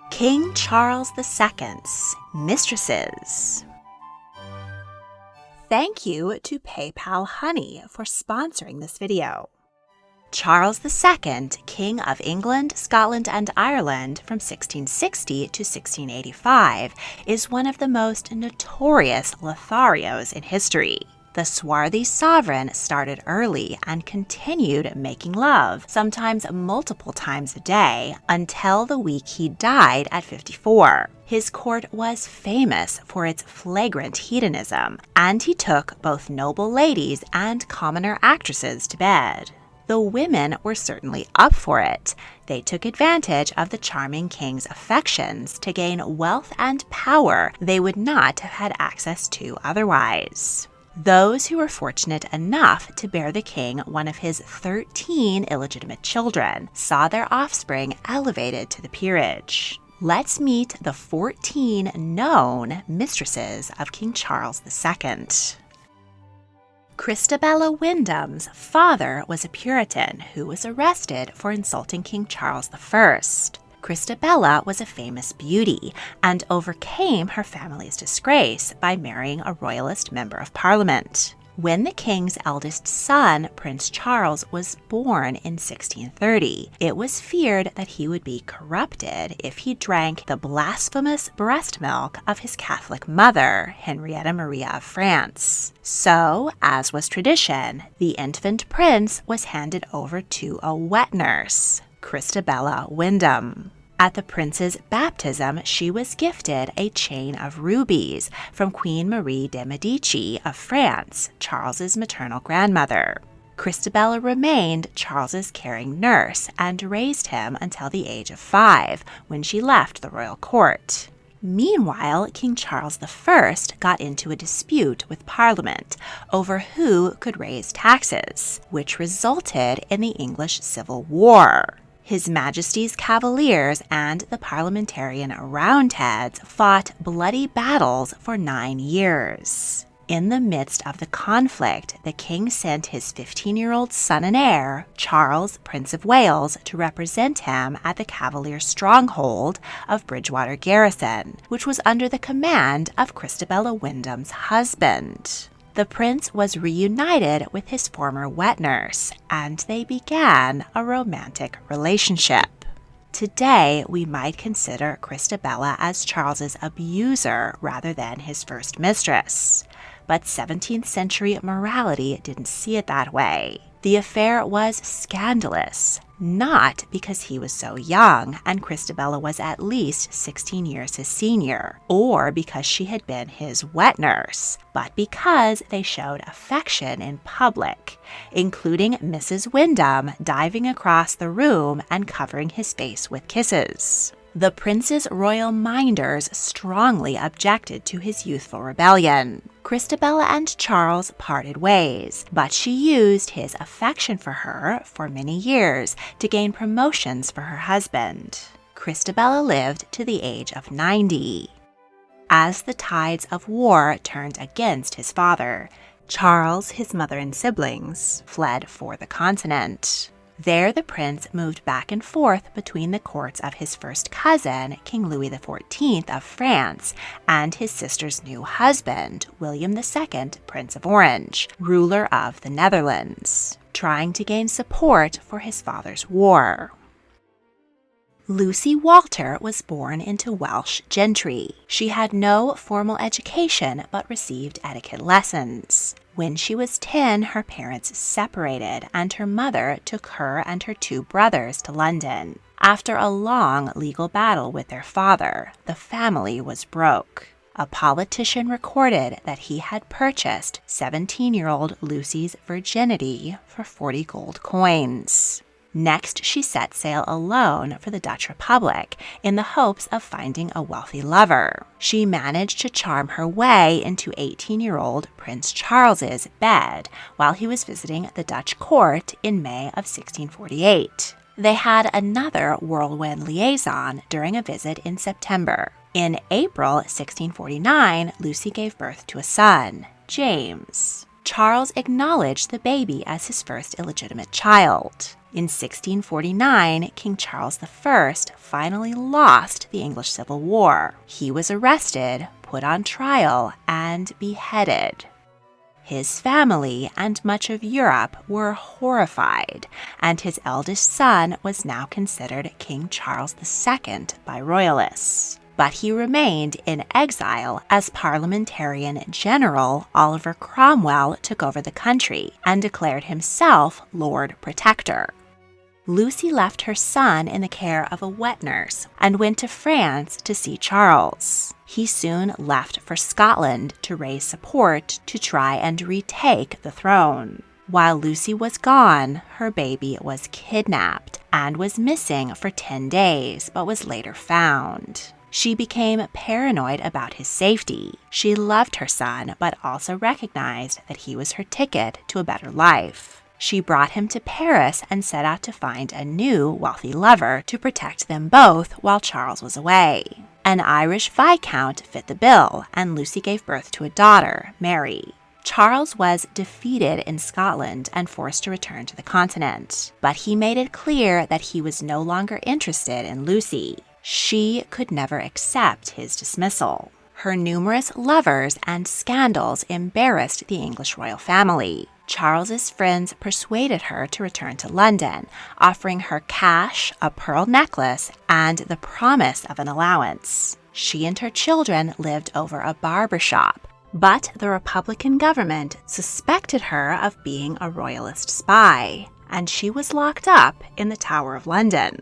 King Charles II's Mistresses. Thank you to PayPal Honey for sponsoring this video. Charles II, King of England, Scotland, and Ireland from 1660 to 1685, is one of the most notorious Lotharios in history. The swarthy sovereign started early and continued making love, sometimes multiple times a day, until the week he died at 54. His court was famous for its flagrant hedonism, and he took both noble ladies and commoner actresses to bed. The women were certainly up for it. They took advantage of the charming king's affections to gain wealth and power they would not have had access to otherwise. Those who were fortunate enough to bear the king one of his 13 illegitimate children saw their offspring elevated to the peerage. Let's meet the 14 known mistresses of King Charles II. Christabella Wyndham's father was a Puritan who was arrested for insulting King Charles I. Christabella was a famous beauty and overcame her family's disgrace by marrying a royalist member of parliament. When the king's eldest son, Prince Charles, was born in 1630, it was feared that he would be corrupted if he drank the blasphemous breast milk of his Catholic mother, Henrietta Maria of France. So, as was tradition, the infant prince was handed over to a wet nurse, Christabella Wyndham. At the prince's baptism, she was gifted a chain of rubies from Queen Marie de' Medici of France, Charles's maternal grandmother. Christabella remained Charles's caring nurse and raised him until the age of 5, when she left the royal court. Meanwhile, King Charles I got into a dispute with Parliament over who could raise taxes, which resulted in the English Civil War. His Majesty's Cavaliers and the parliamentarian Roundheads fought bloody battles for 9 years. In the midst of the conflict, the king sent his 15-year-old son and heir, Charles, Prince of Wales, to represent him at the Cavalier stronghold of Bridgewater Garrison, which was under the command of Christabella Wyndham's husband. The prince was reunited with his former wet nurse, and they began a romantic relationship. Today, we might consider Christabella as Charles's abuser rather than his first mistress. But 17th century morality didn't see it that way. The affair was scandalous, not because he was so young and Christabella was at least 16 years his senior, or because she had been his wet nurse, but because they showed affection in public, including Mrs. Wyndham diving across the room and covering his face with kisses. The prince's royal minders strongly objected to his youthful rebellion. Christabella and Charles parted ways, but she used his affection for her for many years to gain promotions for her husband. Christabella lived to the age of 90. As the tides of war turned against his father, Charles, his mother and siblings, fled for the continent. There, the prince moved back and forth between the courts of his first cousin, King Louis XIV of France, and his sister's new husband, William II, Prince of Orange, ruler of the Netherlands, trying to gain support for his father's war. Lucy Walter was born into Welsh gentry. She had no formal education but received etiquette lessons. When she was 10, her parents separated, and her mother took her and her 2 brothers to London. After a long legal battle with their father, the family was broke. A politician recorded that he had purchased 17-year-old Lucy's virginity for 40 gold coins. Next, she set sail alone for the Dutch Republic in the hopes of finding a wealthy lover. She managed to charm her way into 18-year-old Prince Charles's bed while he was visiting the Dutch court in May of 1648. They had another whirlwind liaison during a visit in September. In April 1649, Lucy gave birth to a son, James. Charles acknowledged the baby as his first illegitimate child. In 1649, King Charles I finally lost the English Civil War. He was arrested, put on trial, and beheaded. His family and much of Europe were horrified, and his eldest son was now considered King Charles II by royalists. But he remained in exile as Parliamentarian General Oliver Cromwell took over the country and declared himself Lord Protector. Lucy left her son in the care of a wet nurse and went to France to see Charles. He soon left for Scotland to raise support to try and retake the throne. While Lucy was gone, her baby was kidnapped and was missing for 10 days, but was later found. She became paranoid about his safety. She loved her son, but also recognized that he was her ticket to a better life. She brought him to Paris and set out to find a new, wealthy lover to protect them both while Charles was away. An Irish viscount fit the bill, and Lucy gave birth to a daughter, Mary. Charles was defeated in Scotland and forced to return to the continent, but he made it clear that he was no longer interested in Lucy. She could never accept his dismissal. Her numerous lovers and scandals embarrassed the English royal family. Charles's friends persuaded her to return to London, offering her cash, a pearl necklace, and the promise of an allowance. She and her children lived over a barber shop, but the Republican government suspected her of being a royalist spy, and she was locked up in the Tower of London.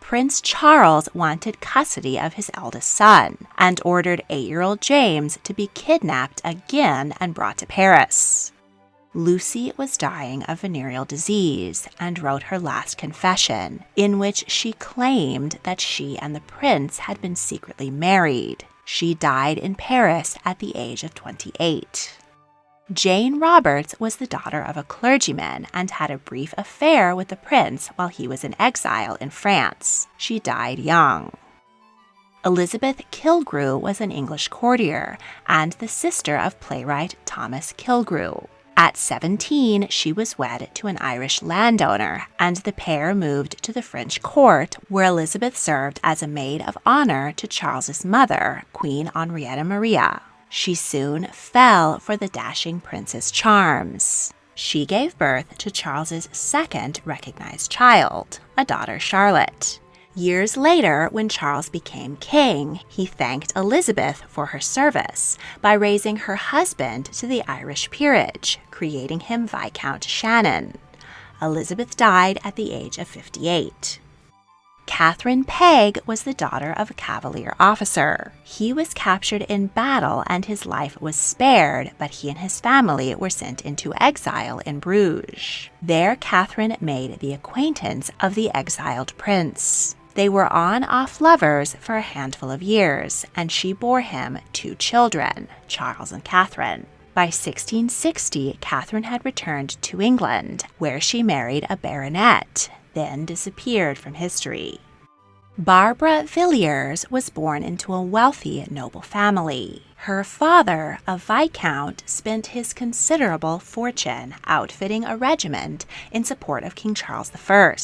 Prince Charles wanted custody of his eldest son and ordered 8-year-old James to be kidnapped again and brought to Paris. Lucy was dying of venereal disease and wrote her last confession, in which she claimed that she and the prince had been secretly married. She died in Paris at the age of 28. Jane Roberts was the daughter of a clergyman and had a brief affair with the prince while he was in exile in France. She died young. Elizabeth Killigrew was an English courtier and the sister of playwright Thomas Killigrew. At 17, she was wed to an Irish landowner, and the pair moved to the French court, where Elizabeth served as a maid of honor to Charles's mother, Queen Henrietta Maria. She soon fell for the dashing prince's charms. She gave birth to Charles's second recognized child, a daughter Charlotte. Years later, when Charles became king, he thanked Elizabeth for her service by raising her husband to the Irish peerage, creating him Viscount Shannon. Elizabeth died at the age of 58. Catherine Pegg was the daughter of a Cavalier officer. He was captured in battle and his life was spared, but he and his family were sent into exile in Bruges. There, Catherine made the acquaintance of the exiled prince. They were on-off lovers for a handful of years, and she bore him 2 children, Charles and Catherine. By 1660, Catherine had returned to England, where she married a baronet, then disappeared from history. Barbara Villiers was born into a wealthy, noble family. Her father, a viscount, spent his considerable fortune outfitting a regiment in support of King Charles I.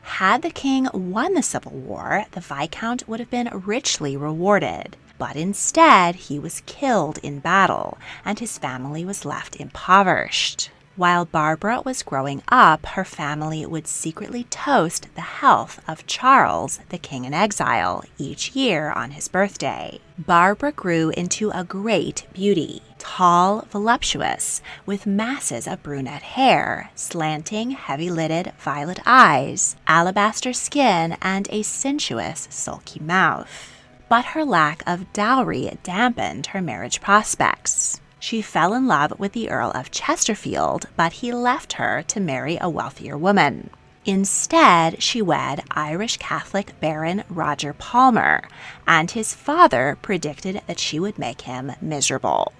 Had the king won the Civil War, the viscount would have been richly rewarded. But instead, he was killed in battle, and his family was left impoverished. While Barbara was growing up, her family would secretly toast the health of Charles, the king in exile, each year on his birthday. Barbara grew into a great beauty, tall, voluptuous, with masses of brunette hair, slanting, heavy-lidded violet eyes, alabaster skin, and a sensuous, sulky mouth. But her lack of dowry dampened her marriage prospects. She fell in love with the Earl of Chesterfield, but he left her to marry a wealthier woman. Instead, she wed Irish Catholic Baron Roger Palmer, and his father predicted that she would make him miserable.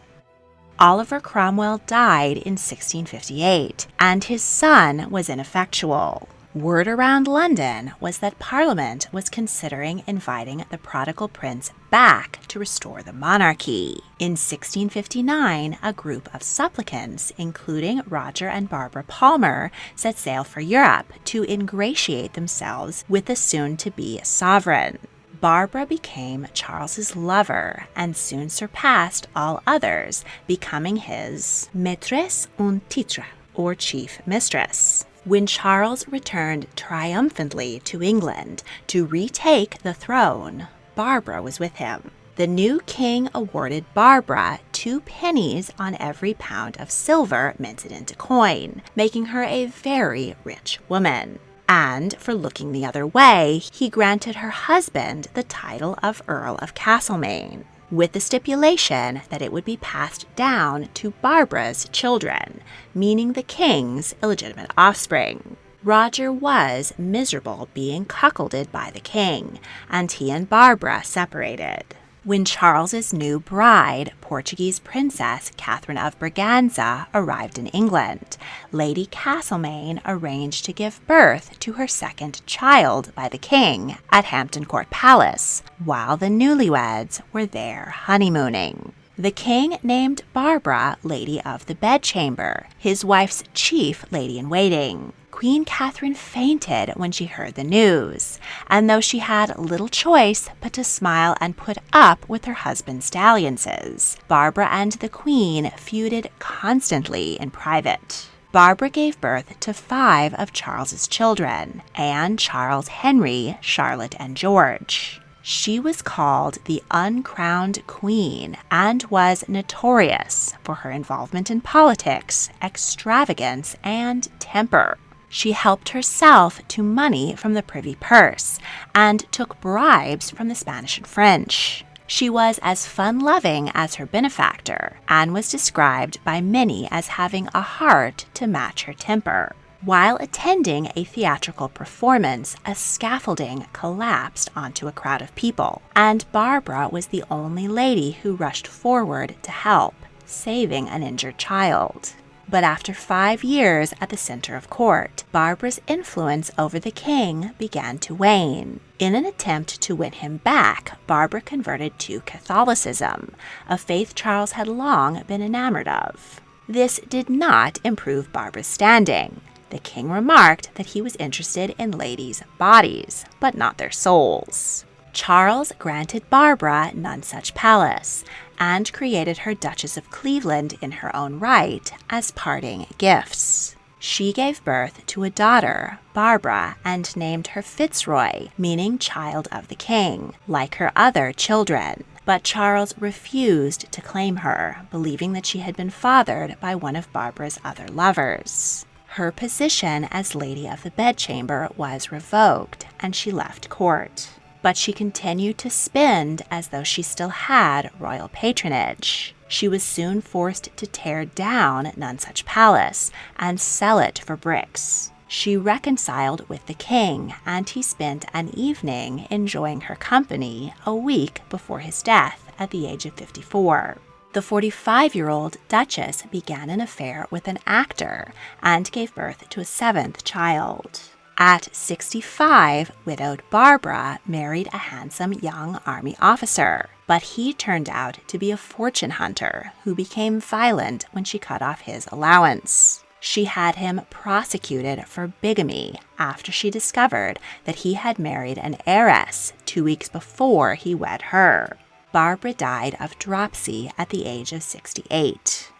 Oliver Cromwell died in 1658, and his son was ineffectual. Word around London was that Parliament was considering inviting the prodigal prince back to restore the monarchy. In 1659, a group of supplicants, including Roger and Barbara Palmer, set sail for Europe to ingratiate themselves with the soon-to-be sovereign. Barbara became Charles's lover and soon surpassed all others, becoming his maîtresse en titre, or chief mistress. When Charles returned triumphantly to England to retake the throne, Barbara was with him. The new king awarded Barbara 2 pennies on every pound of silver minted into coin, making her a very rich woman. And for looking the other way, he granted her husband the title of Earl of Castlemaine, with the stipulation that it would be passed down to Barbara's children, meaning the king's illegitimate offspring. Roger was miserable being cuckolded by the king, and he and Barbara separated. When Charles's new bride, Portuguese Princess Catherine of Braganza, arrived in England, Lady Castlemaine arranged to give birth to her second child by the king at Hampton Court Palace, while the newlyweds were there honeymooning. The king named Barbara Lady of the Bedchamber, his wife's chief lady-in-waiting. Queen Catherine fainted when she heard the news, and though she had little choice but to smile and put up with her husband's dalliances, Barbara and the queen feuded constantly in private. Barbara gave birth to 5 of Charles's children: Anne, Charles, Henry, Charlotte, and George. She was called the Uncrowned Queen and was notorious for her involvement in politics, extravagance, and temper. She helped herself to money from the privy purse and took bribes from the Spanish and French. She was as fun-loving as her benefactor and was described by many as having a heart to match her temper. While attending a theatrical performance, a scaffolding collapsed onto a crowd of people, and Barbara was the only lady who rushed forward to help, saving an injured child. But after 5 years at the center of court, Barbara's influence over the king began to wane. In an attempt to win him back, Barbara converted to Catholicism, a faith Charles had long been enamored of. This did not improve Barbara's standing. The king remarked that he was interested in ladies' bodies, but not their souls. Charles granted Barbara Nonsuch Palace and created her Duchess of Cleveland in her own right as parting gifts. She gave birth to a daughter, Barbara, and named her Fitzroy, meaning child of the king, like her other children. But Charles refused to claim her, believing that she had been fathered by one of Barbara's other lovers. Her position as Lady of the Bedchamber was revoked, and she left court. But she continued to spend as though she still had royal patronage. She was soon forced to tear down Nonsuch Palace and sell it for bricks. She reconciled with the king, and he spent an evening enjoying her company a week before his death at the age of 54. The 45-year-old Duchess began an affair with an actor and gave birth to a 7th child. At 65, widowed Barbara married a handsome young army officer, but he turned out to be a fortune hunter who became violent when she cut off his allowance. She had him prosecuted for bigamy after she discovered that he had married an heiress 2 weeks before he wed her. Barbara died of dropsy at the age of 68.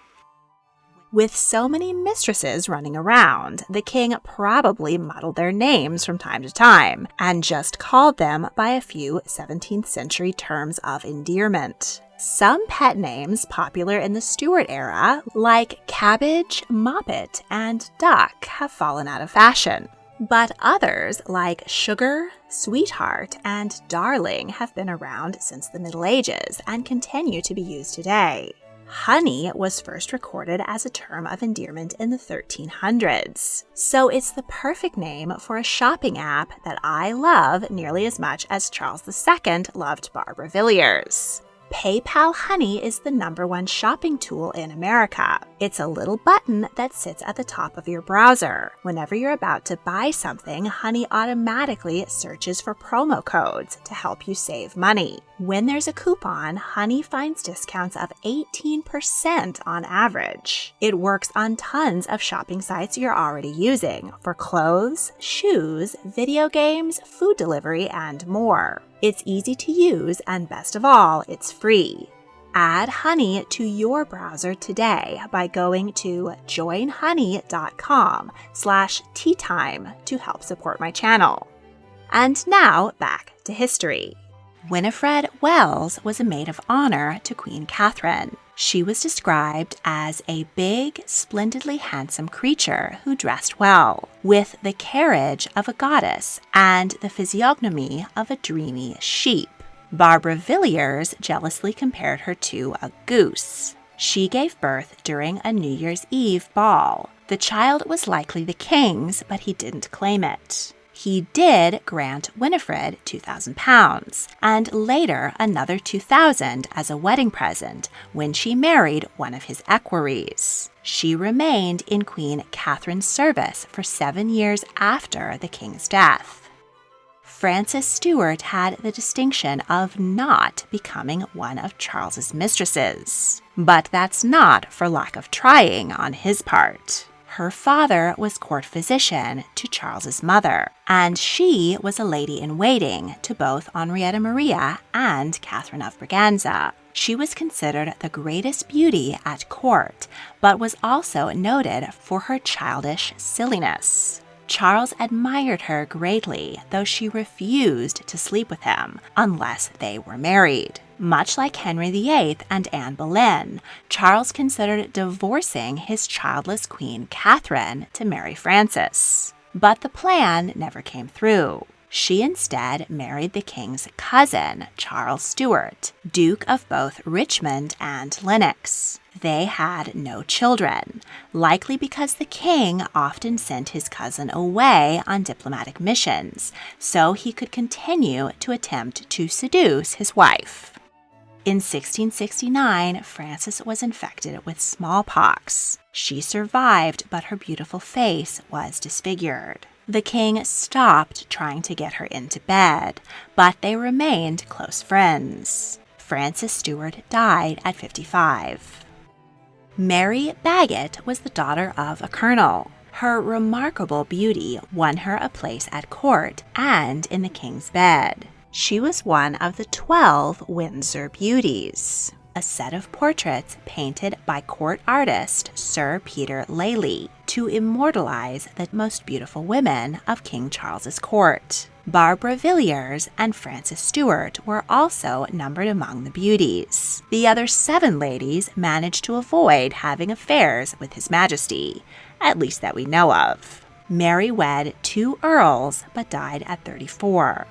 With so many mistresses running around, the king probably muddled their names from time to time and just called them by a few 17th century terms of endearment. Some pet names popular in the Stuart era, like cabbage, moppet, and duck, have fallen out of fashion. But others, like sugar, sweetheart, and darling, have been around since the Middle Ages and continue to be used today. Honey was first recorded as a term of endearment in the 1300s, so it's the perfect name for a shopping app that I love nearly as much as Charles II loved Barbara Villiers. PayPal Honey is the #1 shopping tool in America. It's a little button that sits at the top of your browser. Whenever you're about to buy something, Honey automatically searches for promo codes to help you save money. When there's a coupon, Honey finds discounts of 18% on average. It works on tons of shopping sites you're already using for clothes, shoes, video games, food delivery, and more. It's easy to use, and best of all, it's free. Add Honey to your browser today by going to joinhoney.com/teatime to help support my channel. And now back to history. Winifred Wells was a maid of honor to Queen Catherine. She was described as a big, splendidly handsome creature who dressed well, with the carriage of a goddess and the physiognomy of a dreamy sheep. Barbara Villiers jealously compared her to a goose. She gave birth during a New Year's Eve ball. The child was likely the king's, but he didn't claim it. He did grant Winifred £2,000 and later another $2,000 as a wedding present when she married one of his equerries. She remained in Queen Catherine's service for 7 years after the king's death. Frances Stuart had the distinction of not becoming one of Charles's mistresses. But that's not for lack of trying on his part. Her father was court physician to Charles's mother, and she was a lady-in-waiting to both Henrietta Maria and Catherine of Braganza. She was considered the greatest beauty at court, but was also noted for her childish silliness. Charles admired her greatly, though she refused to sleep with him unless they were married. Much like Henry VIII and Anne Boleyn, Charles considered divorcing his childless Queen Catherine to marry Frances. But the plan never came through. She instead married the king's cousin, Charles Stuart, Duke of both Richmond and Lennox. They had no children, likely because the king often sent his cousin away on diplomatic missions, so he could continue to attempt to seduce his wife. In 1669, Frances was infected with smallpox. She survived, but her beautiful face was disfigured. The king stopped trying to get her into bed, but they remained close friends. Frances Stuart died at 55. Mary Bagot was the daughter of a colonel. Her remarkable beauty won her a place at court and in the king's bed. She was one of the 12 Windsor Beauties, a set of portraits painted by court artist Sir Peter Lely to immortalize the most beautiful women of King Charles's court. Barbara Villiers and Frances Stuart were also numbered among the beauties. The other 7 ladies managed to avoid having affairs with His Majesty, at least that we know of. Mary wed 2 earls but died at 34.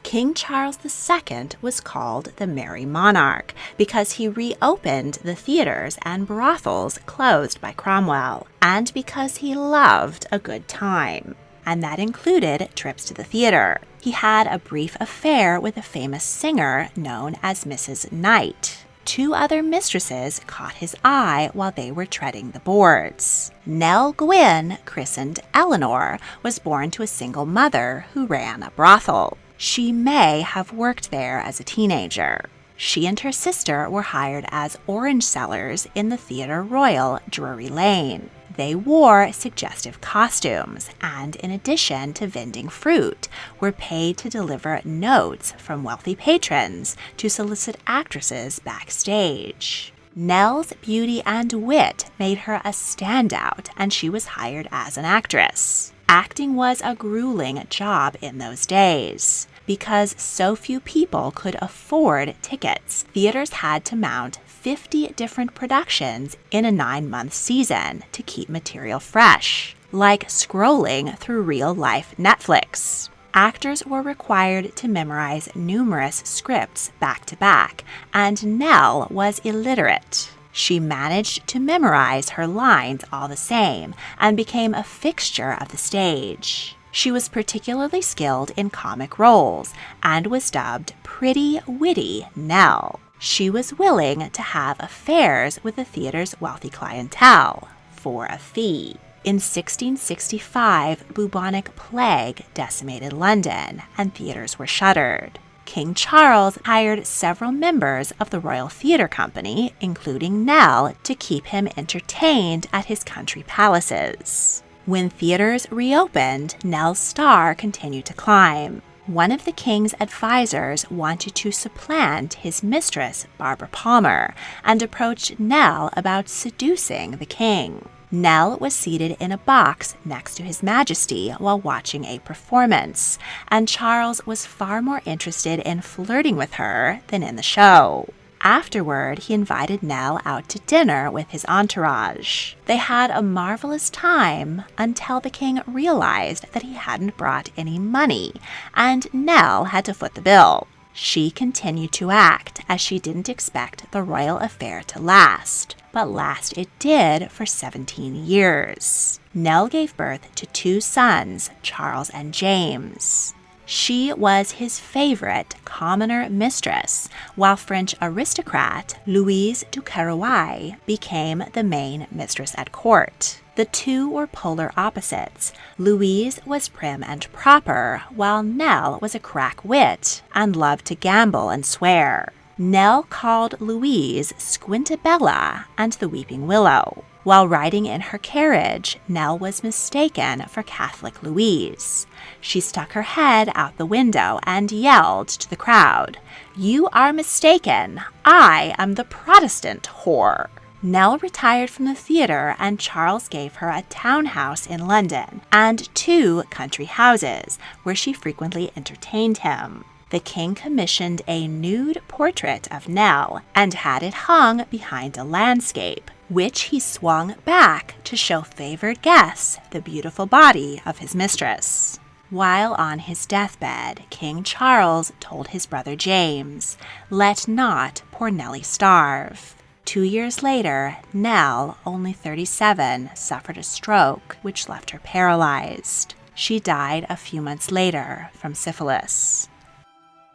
King Charles II was called the Merry Monarch because he reopened the theaters and brothels closed by Cromwell, and because he loved a good time. And that included trips to the theater. He had a brief affair with a famous singer known as Mrs. Knight. 2 other mistresses caught his eye while they were treading the boards. Nell Gwynn, christened Eleanor, was born to a single mother who ran a brothel. She may have worked there as a teenager. She and her sister were hired as orange sellers in the Theatre Royal, Drury Lane. They wore suggestive costumes and, in addition to vending fruit, were paid to deliver notes from wealthy patrons to solicit actresses backstage. Nell's beauty and wit made her a standout, and she was hired as an actress. Acting was a grueling job in those days. Because so few people could afford tickets, theaters had to mount 50 different productions in a 9-month season to keep material fresh, like scrolling through real-life Netflix. Actors were required to memorize numerous scripts back-to-back, and Nell was illiterate. She managed to memorize her lines all the same and became a fixture of the stage. She was particularly skilled in comic roles and was dubbed Pretty Witty Nell. She was willing to have affairs with the theater's wealthy clientele for a fee. In 1665, bubonic plague decimated London, and theaters were shuttered. King Charles hired several members of the Royal Theatre Company, including Nell, to keep him entertained at his country palaces. When theaters reopened, Nell's star continued to climb. One of the king's advisors wanted to supplant his mistress, Barbara Palmer, and approached Nell about seducing the king. Nell was seated in a box next to His Majesty while watching a performance, and Charles was far more interested in flirting with her than in the show. Afterward, he invited Nell out to dinner with his entourage. They had a marvelous time until the king realized that he hadn't brought any money, and Nell had to foot the bill. She continued to act as she didn't expect the royal affair to last, but last it did for 17 years. Nell gave birth to 2 sons, Charles and James. She was his favorite commoner mistress, while French aristocrat Louise du Querouaille became the main mistress at court. The two were polar opposites. Louise was prim and proper, while Nell was a crack wit and loved to gamble and swear. Nell called Louise Squintabella and the Weeping Willow. While riding in her carriage, Nell was mistaken for Catholic Louise. She stuck her head out the window and yelled to the crowd, "You are mistaken. I am the Protestant whore." Nell retired from the theater, and Charles gave her a townhouse in London and 2 country houses where she frequently entertained him. The king commissioned a nude portrait of Nell and had it hung behind a landscape, which he swung back to show favored guests the beautiful body of his mistress. While on his deathbed, King Charles told his brother James, "Let not poor Nellie starve." 2 years later, Nell, only 37, suffered a stroke which left her paralyzed. She died a few months later from syphilis.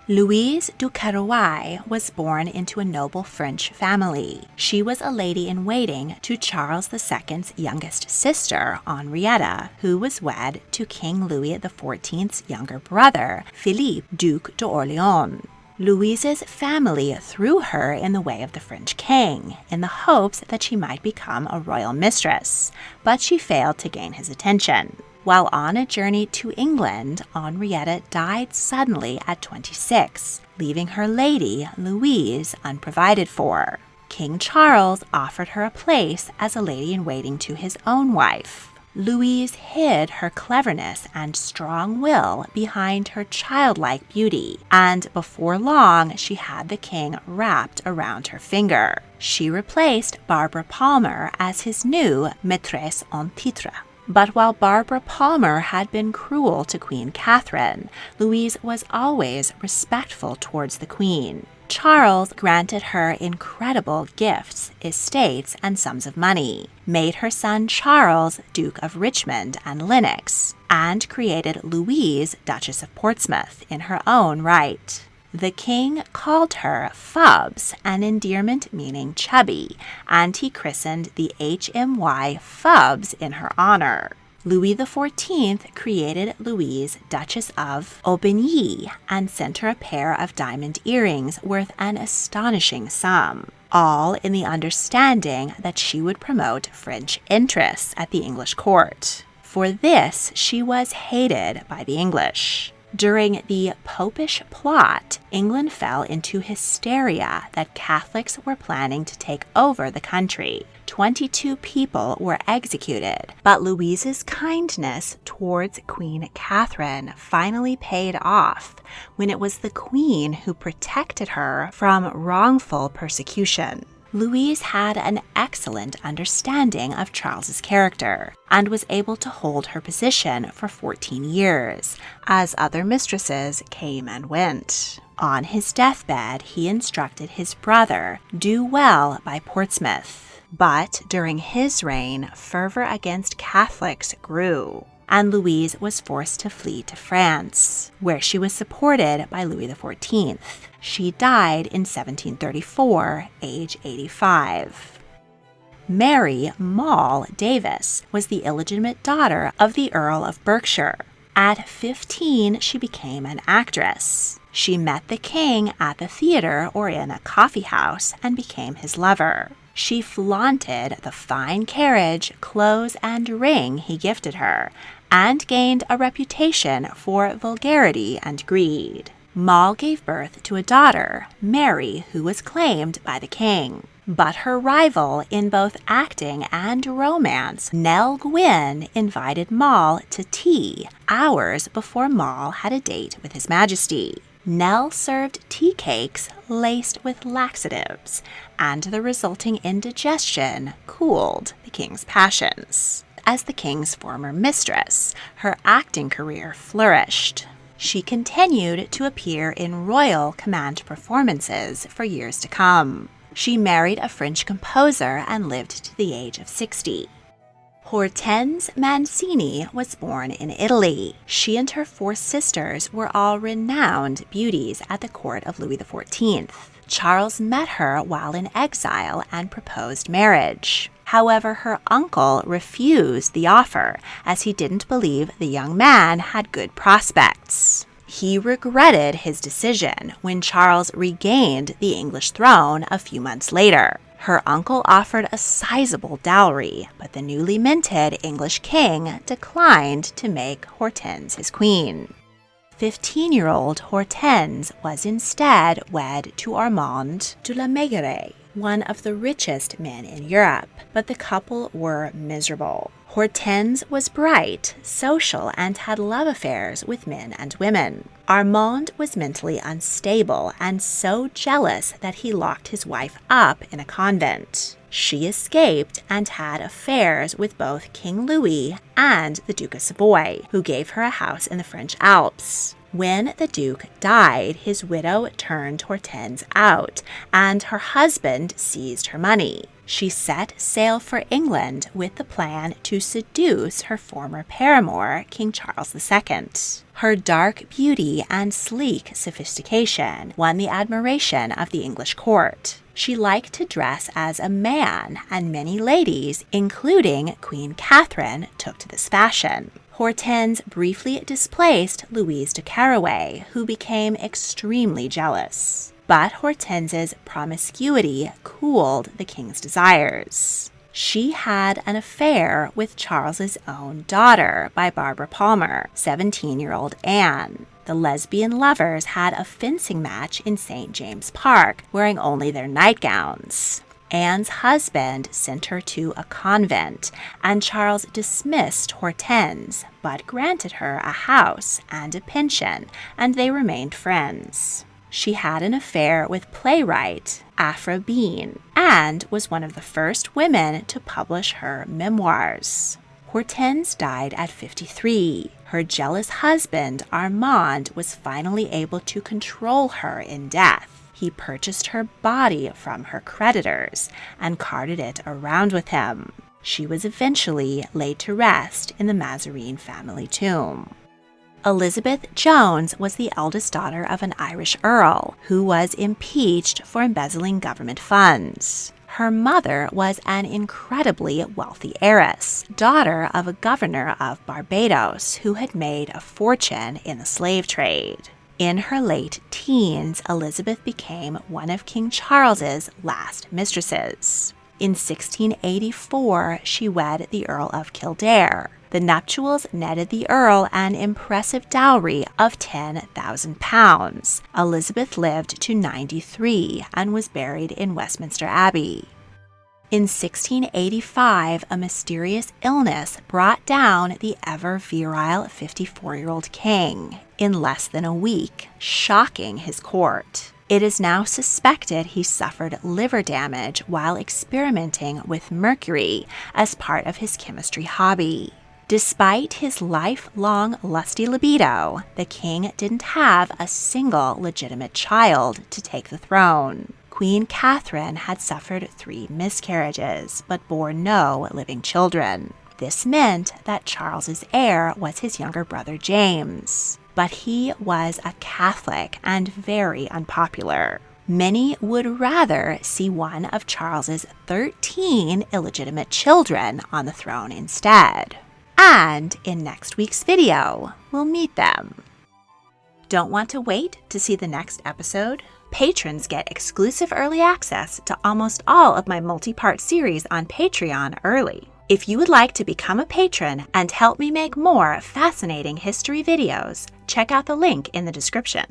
Louise du Querouaille was born into a noble French family. She was a lady-in-waiting to Charles II's youngest sister, Henrietta, who was wed to King Louis XIV's younger brother, Philippe, Duc d'Orléans. Louise's family threw her in the way of the French king, in the hopes that she might become a royal mistress, but she failed to gain his attention. While on a journey to England, Henrietta died suddenly at 26, leaving her lady, Louise, unprovided for. King Charles offered her a place as a lady-in-waiting to his own wife. Louise hid her cleverness and strong will behind her childlike beauty, and before long she had the king wrapped around her finger. She replaced Barbara Palmer as his new maîtresse en titre. But while Barbara Palmer had been cruel to Queen Catherine, Louise was always respectful towards the Queen. Charles granted her incredible gifts, estates, and sums of money, made her son Charles Duke of Richmond and Lennox, and created Louise Duchess of Portsmouth in her own right. The king called her Fubs, an endearment meaning chubby, and he christened the HMY Fubs in her honor. Louis XIV created Louise Duchess of Aubigny and sent her a pair of diamond earrings worth an astonishing sum, all in the understanding that she would promote French interests at the English court. For this, she was hated by the English. During the Popish plot, England fell into hysteria that Catholics were planning to take over the country. 22 people were executed, but Louise's kindness towards Queen Catherine finally paid off when it was the Queen who protected her from wrongful persecution. Louise had an excellent understanding of Charles's character and was able to hold her position for 14 years, as other mistresses came and went. On his deathbed, he instructed his brother, do well by Portsmouth. But during his reign, fervor against Catholics grew, and Louise was forced to flee to France, where she was supported by Louis XIV. She died in 1734, age 85. Mary Mall Davis was the illegitimate daughter of the Earl of Berkshire. At 15, she became an actress. She met the king at the theater or in a coffee house and became his lover. She flaunted the fine carriage, clothes, and ring he gifted her, and gained a reputation for vulgarity and greed. Mall gave birth to a daughter, Mary, who was claimed by the king. But her rival in both acting and romance, Nell Gwyn, invited Mall to tea hours before Mall had a date with His Majesty. Nell served tea cakes laced with laxatives, and the resulting indigestion cooled the king's passions. As the king's former mistress, her acting career flourished. She continued to appear in royal command performances for years to come. She married a French composer and lived to the age of 60. Hortense Mancini was born in Italy. She and her 4 sisters were all renowned beauties at the court of Louis XIV. Charles met her while in exile and proposed marriage. However, her uncle refused the offer as he didn't believe the young man had good prospects. He regretted his decision when Charles regained the English throne a few months later. Her uncle offered a sizable dowry, but the newly minted English king declined to make Hortense his queen. 15-year-old Hortense was instead wed to Armand de la Meilleraye, one of the richest men in Europe, but the couple were miserable. Hortense was bright, social, and had love affairs with men and women. Armand was mentally unstable and so jealous that he locked his wife up in a convent. She escaped and had affairs with both King Louis and the Duke of Savoy, who gave her a house in the French Alps. When the Duke died, his widow turned Hortense out, and her husband seized her money. She set sail for England with the plan to seduce her former paramour, King Charles II. Her dark beauty and sleek sophistication won the admiration of the English court. She liked to dress as a man, and many ladies, including Queen Catherine, took to this fashion. Hortense briefly displaced Louise de Caraway, who became extremely jealous. But Hortense's promiscuity cooled the king's desires. She had an affair with Charles's own daughter by Barbara Palmer, 17-year-old Anne. The lesbian lovers had a fencing match in St. James Park, wearing only their nightgowns. Anne's husband sent her to a convent, and Charles dismissed Hortense, but granted her a house and a pension, and they remained friends. She had an affair with playwright Aphra Behn and was one of the first women to publish her memoirs. Hortense died at 53. Her jealous husband, Armand, was finally able to control her in death. He purchased her body from her creditors and carted it around with him. She was eventually laid to rest in the Mazarin family tomb. Elizabeth Jones was the eldest daughter of an Irish earl who was impeached for embezzling government funds. Her mother was an incredibly wealthy heiress, daughter of a governor of Barbados who had made a fortune in the slave trade. In her late teens, Elizabeth became one of King Charles's last mistresses. In 1684, she wed the Earl of Kildare. The nuptials netted the Earl an impressive dowry of £10,000. Elizabeth lived to 93 and was buried in Westminster Abbey. In 1685, a mysterious illness brought down the ever-virile 54-year-old king in less than a week, shocking his court. It is now suspected he suffered liver damage while experimenting with mercury as part of his chemistry hobby. Despite his lifelong lusty libido, the king didn't have a single legitimate child to take the throne. Queen Catherine had suffered 3 miscarriages, but bore no living children. This meant that Charles's heir was his younger brother James. But he was a Catholic and very unpopular. Many would rather see one of Charles's 13 illegitimate children on the throne instead. And in next week's video, we'll meet them. Don't want to wait to see the next episode? Patrons get exclusive early access to almost all of my multi-part series on Patreon early. If you would like to become a patron and help me make more fascinating history videos, check out the link in the description.